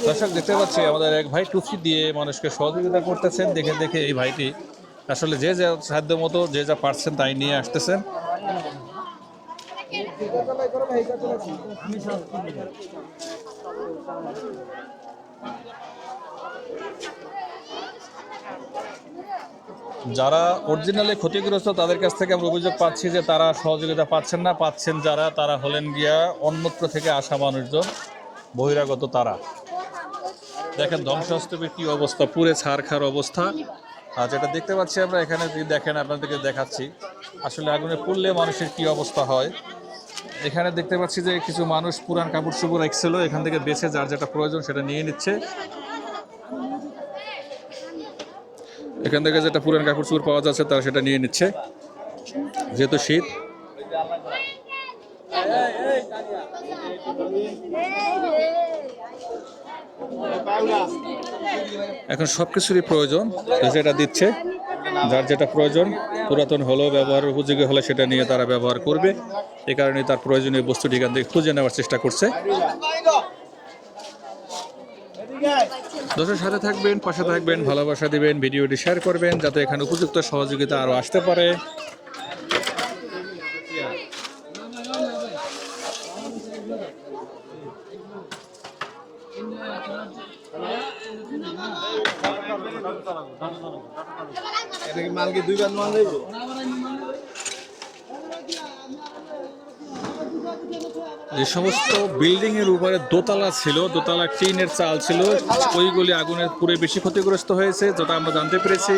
দর্শক দেখতে পাচ্ছি আমাদের এক ভাই টুপি দিয়ে মানুষকে সহযোগিতা করতেছেন। দেখে দেখে এই ভাইটি আসলে যে যা সাধ্য মতো যে যা পারছেন তাই নিয়ে আসতেছেন। যারা অরিজিনালি ক্ষতিগ্রস্ত তাদের কাছ থেকে আমরা অভিযোগ পাচ্ছি যে তারা সহযোগিতা পাচ্ছেন না, পাচ্ছেন যারা তারা হলেন গিয়া অন্যত্র থেকে আসা মানুষজন, বহিরাগত তারা। দেখেন ধ্বংসস্তূপের কি অবস্থা, পুরে ছারখার অবস্থা। আর যেটা দেখতে পাচ্ছি আমরা এখানে দেখেন, আপনাদেরকে দেখাচ্ছি আসলে আগুনে পুড়লে মানুষের কি অবস্থা হয়। এখানে দেখতে পাচ্ছি যে কিছু মানুষ পুরান কাপড় চোপড় রাখছিল, এখান থেকে বেছে যার যেটা প্রয়োজন সেটা নিয়ে নিচ্ছে। এখান থেকে যেটা পুরান কাপড় চোপড় পাওয়া যাচ্ছে তারা সেটা নিয়ে নিচ্ছে, যেহেতু শীত। এখন সবকিছুরই প্রয়োজন, যেটা দিচ্ছে যার যেটা প্রয়োজন, পুরাতন হলেও ব্যবহার উপযোগী হলে সেটা নিয়ে তারা ব্যবহার করবে। এই কারণে তার প্রয়োজনীয় বস্তুটি এখান থেকে খুঁজে নেওয়ার চেষ্টা করছে। দর্শকের সাথে থাকবেন, পাশে থাকবেন, ভালোবাসা দিবেন, ভিডিওটি শেয়ার করবেন যাতে এখানে উপযুক্ত সহযোগিতা আরও আসতে পারে। মাল কি দুইবার মাল দেব? যে সমস্ত বিল্ডিং এর উপরে দোতলা ছিল, দোতলা টিনের চাল ছিল, ওইগুলি আগুনের পুরে বেশি ক্ষতিগ্রস্ত হয়েছে যেটা আমরা জানতে পেরেছি।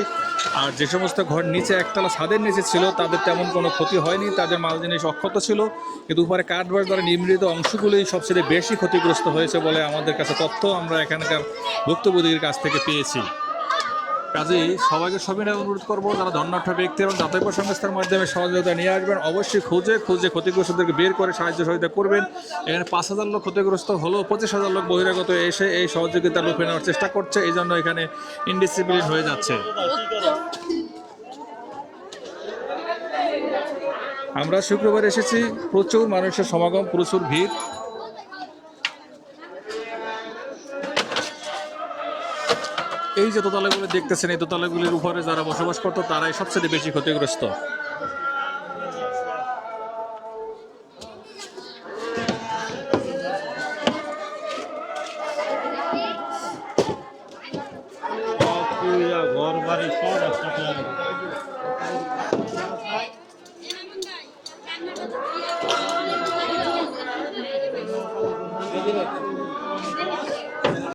আর যে সমস্ত ঘর নিচে একতলা ছাদের নিচে ছিল তাদের তেমন কোনো ক্ষতি হয়নি, তাদের মাল জিনিস অক্ষত ছিল, কিন্তু উপরে কাঠবাস দ্বারা নির্মিত অংশগুলোই সবচেয়ে বেশি ক্ষতিগ্রস্ত হয়েছে বলে আমাদের কাছে তথ্য আমরা এখানকার ভুক্তভোগীর কাছ থেকে পেয়েছি। কাজেই সবাইকে সবিনয় অনুরোধ করবো, যারা ধনাঢ্য ব্যক্তি এবং দাতব্য সংস্থার মাধ্যমে সহযোগিতা নিয়ে আসবেন, অবশ্যই খুঁজে ক্ষতিগ্রস্তদেরকে বের করে সাহায্য সহযোগিতা করবেন। এখানে 5,000 লোক ক্ষতিগ্রস্ত হলেও 25,000 লোক বহিরাগত এসে এই সহযোগিতা লুফে নেওয়ার চেষ্টা করছে, এই জন্য এখানে ইনডিসিপ্লিন হয়ে যাচ্ছে। আমরা শুক্রবার এসেছি, প্রচুর মানুষের সমাগম, প্রচুর ভিড়। এই যে দোতলাগুলো দেখতেছেন, এই দোতলাগুলির উপরে যারা বসবাস করতো তারাই সবচেয়ে বেশি ক্ষতিগ্রস্ত।